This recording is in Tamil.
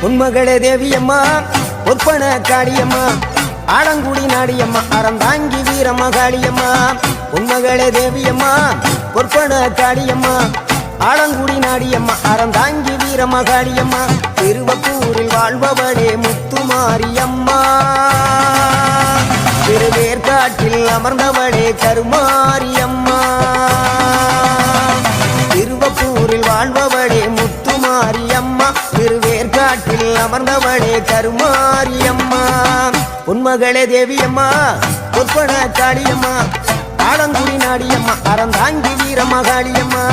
உன்மகளே தேவியம்மா ஒற்பன காளியம்மா ஆலங்குடி நாடியம்மா அறந்தாங்கி வீரமகாளியம்மா உன்மகளே தேவியம்மா ஒற்பன காளியம்மா ஆலங்குடி நாடியம்மா அறந்தாங்கி வீரமகாளியம்மா திருவப்பூரில் வாழ்பவளே முத்துமாரியம்மா திருவேற்காட்டில் அமர்ந்தவளே கருமாரியம்மா திருவப்பூரில் வாழ்பவளே முத்துமாரியம்மா திருவேற்காட்டில் அமர்ந்தவளே கருமாரியம்மா உன்மகளே தேவியம்மா ஒற்பன காளியம்மா ஆலங்குடி நாடியம்மா அறந்தாங்கி வீரமகாளியம்மா